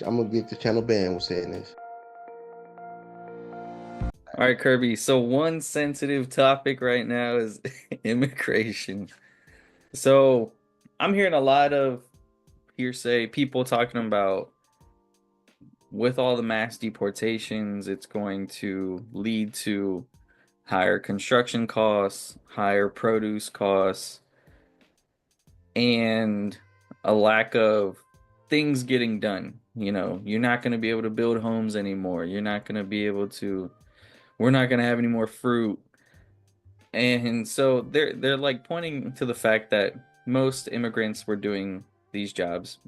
I'm gonna get the channel banned with saying this. All right, Kirby. So one sensitive topic right now is immigration. So I'm hearing a lot of hearsay, people talking about with all the mass deportations, it's going to lead to higher construction costs, higher produce costs, and a lack of things getting done. You're not going to be able to build homes anymore. You're not going to be able to, we're not going to have any more fruit. And so they're like pointing to the fact that most immigrants were doing these jobs,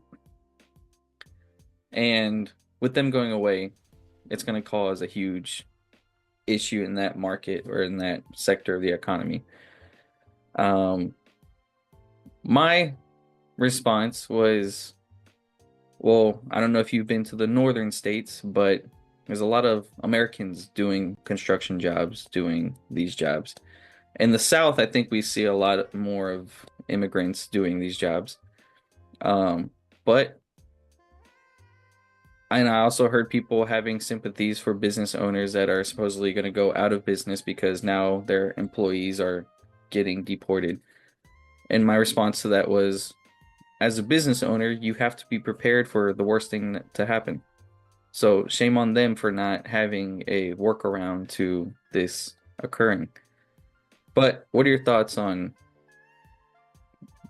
and with them going away, it's going to cause a huge issue in that market or in that sector of the economy. Um, my response was, well, I don't know if you've been to the northern states, but there's a lot of Americans doing construction jobs, doing these jobs. In the South, I think we see a lot more of immigrants doing these jobs. Um, but and I also heard people having sympathies for business owners that are supposedly going to go out of business because now their employees are getting deported. And my response to that was, as a business owner, you have to be prepared for the worst thing to happen. So shame on them for not having a workaround to this occurring. But what are your thoughts on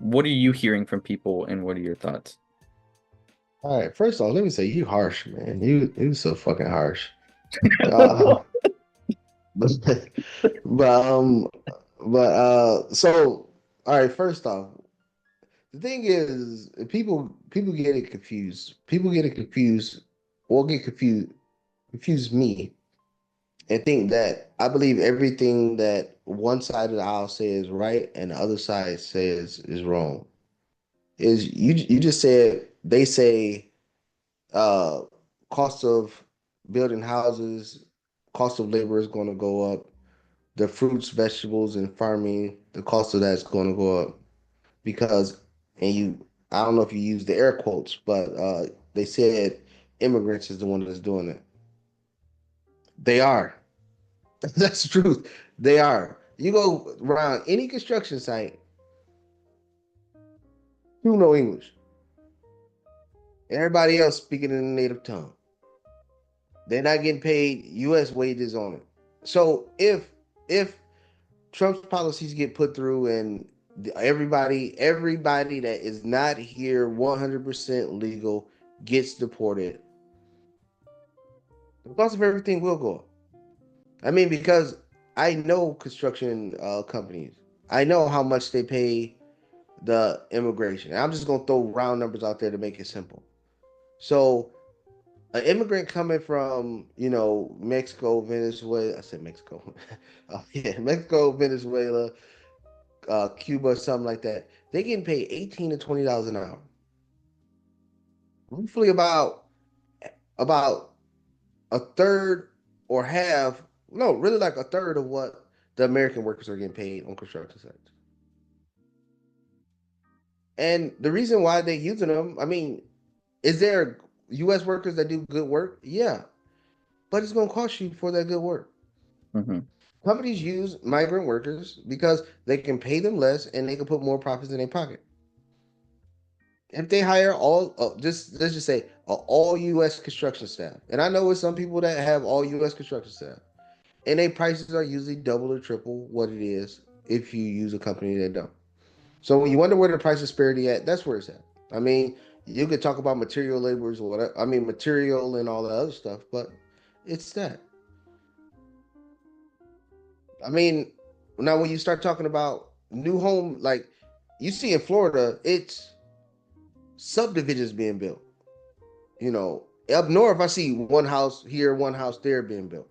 what are you hearing from people and what are your thoughts? All right, first off, let me say you harsh, man. You so fucking harsh. Uh, but but so all right, first off, the thing is people get it confused. People get it confused or get confuse me and think that I believe everything that one side of the aisle says right and the other side says is wrong. Is you just said they say uh cost of building houses, cost of labor is going to go up. The fruits, vegetables, and farming, the cost of that is going to go up because, and you, I don't know if you use the air quotes, but they said immigrants is the one that's doing it. They are. That's the truth. They are. You go around any construction site, you know English. Everybody else speaking in the native tongue. They're not getting paid U.S. wages on it. So if Trump's policies get put through and everybody that is not here 100% legal gets deported, the cost of everything will go up. I mean, because I know construction companies, I know how much they pay the immigration. And I'm just gonna throw round numbers out there to make it simple. So an immigrant coming from, Mexico, Venezuela, I said Mexico. Yeah, Mexico, Venezuela, Cuba, something like that. They getting paid 18 to $20 an hour. Roughly about a third or half, no, really like a third of what the American workers are getting paid on construction sites. And the reason why they're using them, I mean, is there US workers that do good work? Yeah. But it's gonna cost you for that good work. Hmm. Companies use migrant workers because they can pay them less and they can put more profits in their pocket. If they hire all, just let's just say all U.S. construction staff, and I know it's some people that have all U.S. construction staff, and their prices are usually double or triple what it is if you use a company that don't. So when you wonder where the price disparity at, that's where it's at. I mean, you could talk about material laborers or whatever. I mean, material and all the other stuff, but it's that. I mean, now when you start talking about new home, like you see in Florida, it's subdivisions being built. Up north, I see one house here, one house there being built.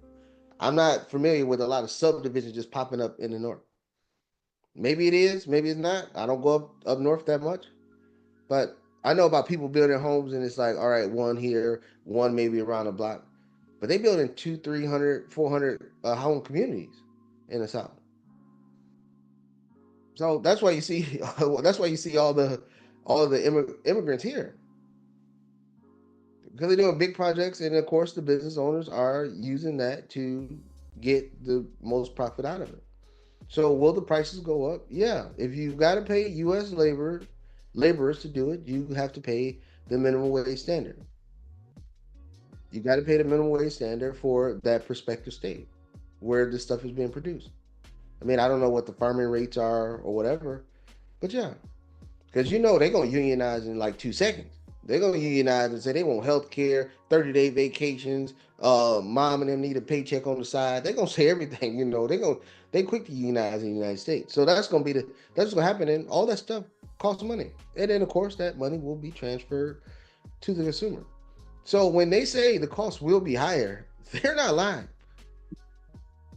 I'm not familiar with a lot of subdivisions just popping up in the north. Maybe it is, maybe it's not. I don't go up north that much, but I know about people building homes, and it's like, all right, one here, one maybe around the block, but they building two, 300, 400 home communities in the south. So that's why you see, that's why you see all the immigrants here. because they're doing big projects, and of course, the business owners are using that to get the most profit out of it. So, will the prices go up? Yeah. If you've got to pay U.S. laborers to do it, you have to pay the minimum wage standard. You got to pay the minimum wage standard for that prospective state where this stuff is being produced. I mean, I don't know what the farming rates are or whatever, but yeah, because they're gonna unionize in like 2 seconds. They're gonna unionize and say they want health care, 30-day vacations, mom and them need a paycheck on the side. They're gonna say everything, they quick to unionize in the United States. So that's what's gonna happen, and all that stuff costs money. And then of course that money will be transferred to the consumer. So when they say the cost will be higher, they're not lying.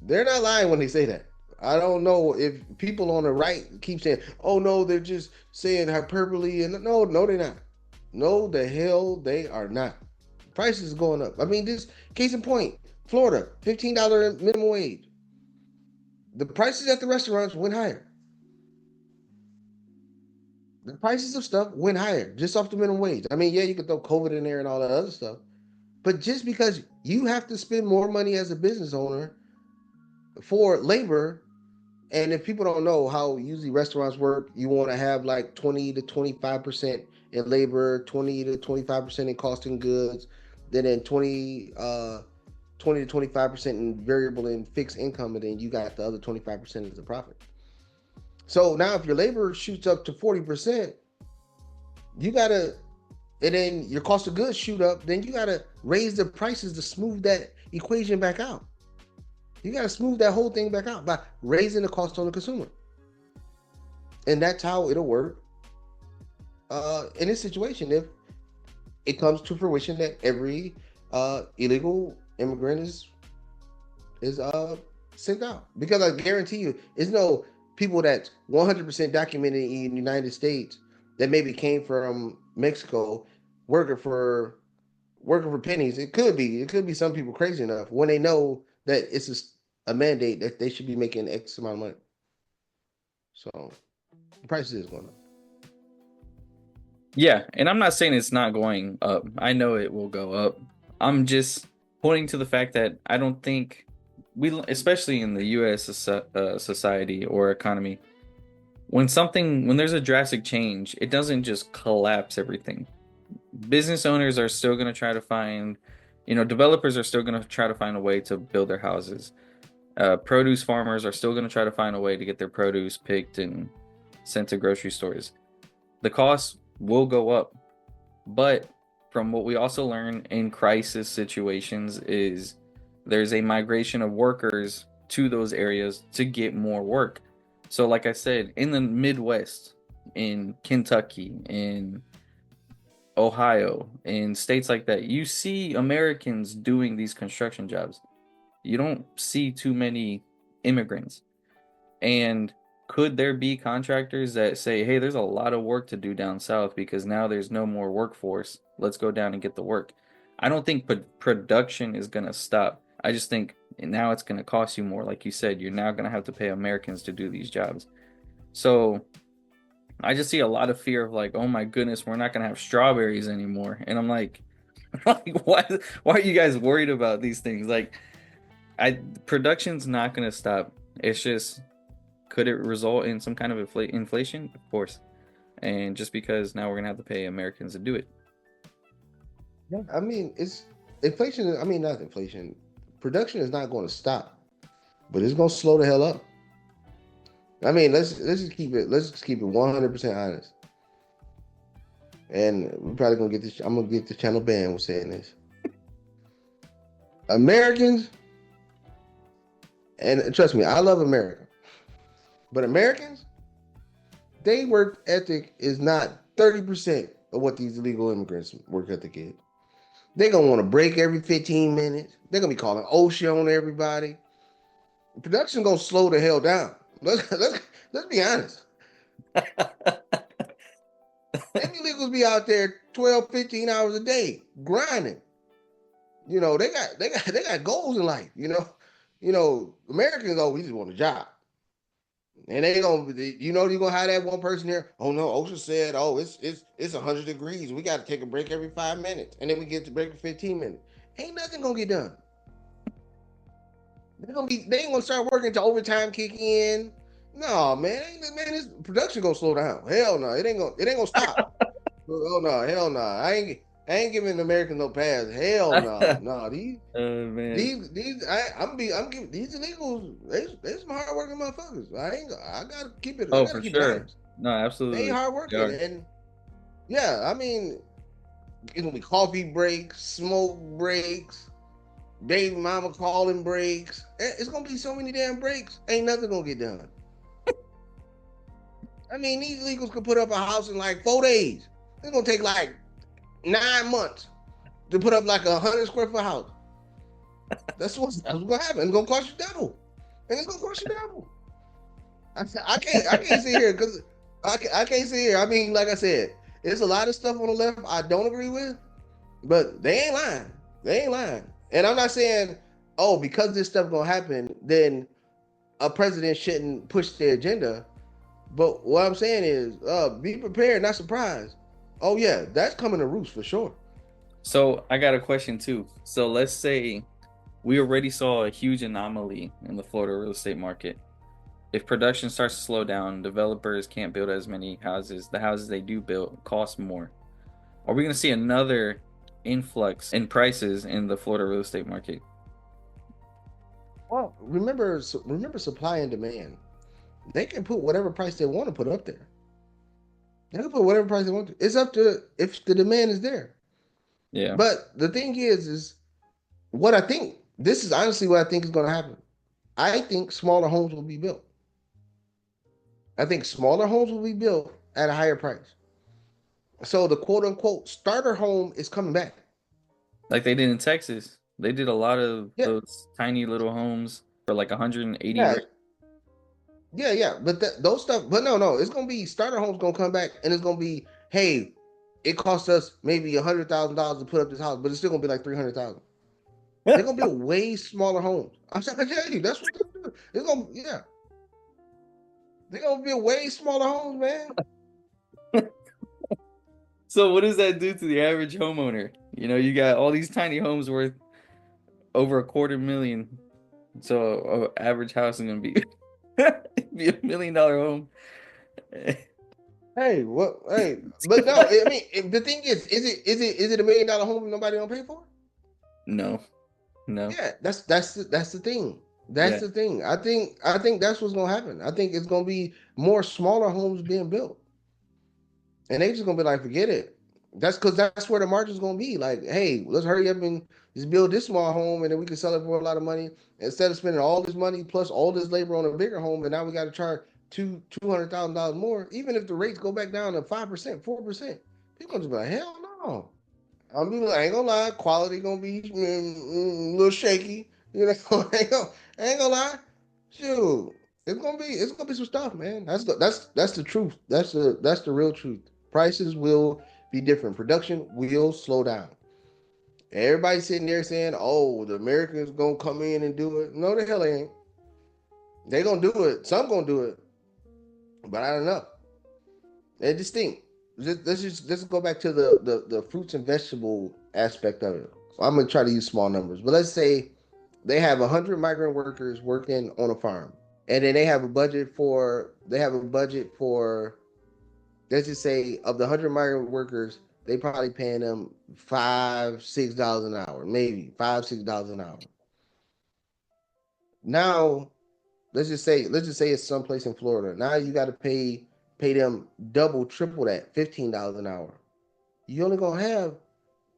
They're not lying when they say that. I don't know if people on the right keep saying, "Oh no, they're just saying hyperbole," and no, they're not. No, the hell they are not. Prices are going up. I mean, this case in point, Florida, $15 minimum wage. The prices at the restaurants went higher. The prices of stuff went higher just off the minimum wage. I mean, yeah, you could throw COVID in there and all that other stuff, but just because you have to spend more money as a business owner for labor. And if people don't know how usually restaurants work, you want to have like 20 to 25% in labor, 20 to 25% in cost and goods, then 20 to 25% in variable and fixed income, and then you got the other 25% as a profit. So now if your labor shoots up to 40%, you gotta, and then your cost of goods shoot up, then you gotta raise the prices to smooth that equation back out. You got to smooth that whole thing back out by raising the cost on the consumer. And that's how it'll work in this situation if it comes to fruition that every illegal immigrant is sent out. Because I guarantee you, there's no people that's 100% documented in the United States that maybe came from Mexico working for working for pennies. It could be some people crazy enough when they know that it's a mandate that they should be making X amount of money. So the price is going up. Yeah, and I'm not saying it's not going up. I know it will go up. I'm just pointing to the fact that I don't think especially in the U.S. Society or economy, when there's a drastic change, it doesn't just collapse everything. Business owners are still going to try to find, developers are still going to try to find a way to build their houses. Produce farmers are still going to try to find a way to get their produce picked and sent to grocery stores. The costs will go up, but from what we also learn in crisis situations is there's a migration of workers to those areas to get more work. So like I said, in the Midwest, in Kentucky, in Ohio, in states like that, you see Americans doing these construction jobs. You don't see too many immigrants. And could there be contractors that say, hey, there's a lot of work to do down south because now there's no more workforce. Let's go down and get the work. I don't think production is going to stop. I just think now it's going to cost you more. Like you said, you're now going to have to pay Americans to do these jobs. So I just see a lot of fear of like, oh my goodness, we're not going to have strawberries anymore. And I'm like why are you guys worried about these things? Like, production's not going to stop. It's just, could it result in some kind of inflation? Of course. And just because now we're going to have to pay Americans to do it. Yeah, I mean, it's inflation. I mean, not inflation. Production is not going to stop, but it's going to slow the hell up. I mean, let's just keep it 100% honest. And we're probably gonna get this. I'm gonna get the channel banned with saying this. Americans, and trust me, I love America, but Americans, their work ethic is not 30% of what these illegal immigrants' work ethic is. They're gonna want to break every 15 minutes. They're gonna be calling OSHA on everybody. Production gonna slow the hell down. Let's be honest. Them illegals be out there 12, 15 hours a day grinding. They got goals in life. Americans, we just want a job. And they gonna, you're gonna have that one person there. Oh no, OSHA said, oh, it's 100 degrees. We got to take a break every 5 minutes, and then we get to break for 15 minutes. Ain't nothing gonna get done. They ain't gonna start working until overtime kick in. No, man, this production gonna slow down. Hell no, it ain't gonna stop. Oh no, hell no. I ain't giving Americans no pass. Hell no, no. Oh man. I'm giving these illegals. They some hardworking motherfuckers. I gotta keep it. I Oh, gotta for keep it sure. honest. No, They absolutely. They hardworking, are. and yeah, I mean, it's gonna be coffee breaks, smoke breaks, baby mama calling breaks. It's gonna be so many damn breaks. Ain't nothing gonna get done. I mean, these illegals could put up a house in like 4 days. It's gonna take like 9 months to put up like 100 square foot house. That's what's gonna happen. It's gonna cost you double, and it's gonna cost you double. I can't sit here because I can't sit here. I mean, like I said, there's a lot of stuff on the left I don't agree with, but they ain't lying. They ain't lying. And I'm not saying, oh, because this stuff gonna happen, then a president shouldn't push their agenda. But what I'm saying is, be prepared, not surprised. Oh yeah, that's coming to roost for sure. So I got a question too. So let's say we already saw a huge anomaly in the Florida real estate market. If production starts to slow down, developers can't build as many houses. The houses they do build cost more. Are we going to see another influx in prices in the Florida real estate market? Well, remember supply and demand. They can put whatever price they want to put up there. They can put whatever price they want to. It's up to if the demand is there. Yeah. But the thing is what I think. This is honestly what I think is going to happen. I think smaller homes will be built. I think smaller homes will be built at a higher price. So the quote unquote starter home is coming back. Like they did in Texas. They did a lot of Yeah, those tiny little homes for like 180 yeah, grand. yeah. But those stuff. But no. It's gonna be starter homes gonna come back, and it's gonna be, hey, it cost us maybe $100,000 to put up this house, but it's still gonna be like 300,000. They're gonna build way smaller homes. I'm trying to tell you, that's what they're gonna do. It's gonna, yeah, they're gonna build way smaller homes, man. So what does that do to the average homeowner? You know, you got all these tiny homes worth over a quarter million. So a average house is gonna be be $1 million home. Hey, what? Hey, but no, I mean, the thing is it $1 million home nobody don't pay for? No, no. Yeah, that's the thing. That's Yeah. the thing. I think that's what's gonna happen. I think it's gonna be more smaller homes being built, and they just gonna be like, forget it. That's because that's where the margin's gonna be. Like, hey, let's hurry up and just build this small home, and then we can sell it for a lot of money instead of spending all this money plus all this labor on a bigger home, and now we got to charge $200,000 more. Even if the rates go back down to 5%, 4%, people gonna just be like, hell no. I ain't gonna lie, quality gonna be a little shaky. You know, I ain't gonna lie. Shoot, it's gonna be some stuff, man. That's the truth. That's the real truth. Prices will be different. Production will slow down. Everybody's sitting there saying, "Oh, the Americans gonna come in and do it." No, the hell they ain't. They gonna do it. Some gonna do it, but I don't know. They distinct. Let's go back to the fruits and vegetable aspect of it. I'm gonna try to use small numbers, but let's say they have 100 migrant workers working on a farm, and then they have a budget for let's just say of the 100 migrant workers, they probably paying them $5-6 an hour, maybe $5-6 an hour. Now let's just say it's someplace in Florida. Now you got to pay them double, triple that, $15 an hour. You only gonna have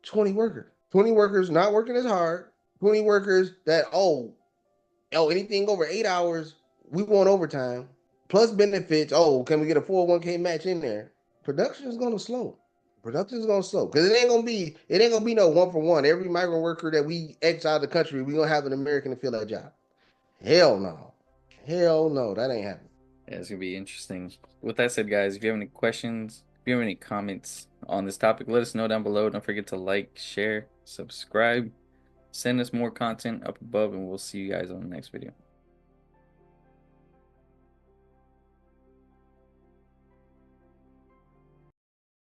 20 workers. 20 workers not working as hard. 20 workers that anything over 8 hours, we want overtime. Plus benefits. Oh, can we get a 401k match in there? Production is gonna slow. Production is gonna slow. Because it ain't gonna be no one for one. Every migrant worker that we X out of the country, we gonna have an American to fill that job. Hell no. Hell no, that ain't happening. Yeah, it's gonna be interesting. With that said, guys, if you have any questions, if you have any comments on this topic, let us know down below. Don't forget to like, share, subscribe, send us more content up above, and we'll see you guys on the next video.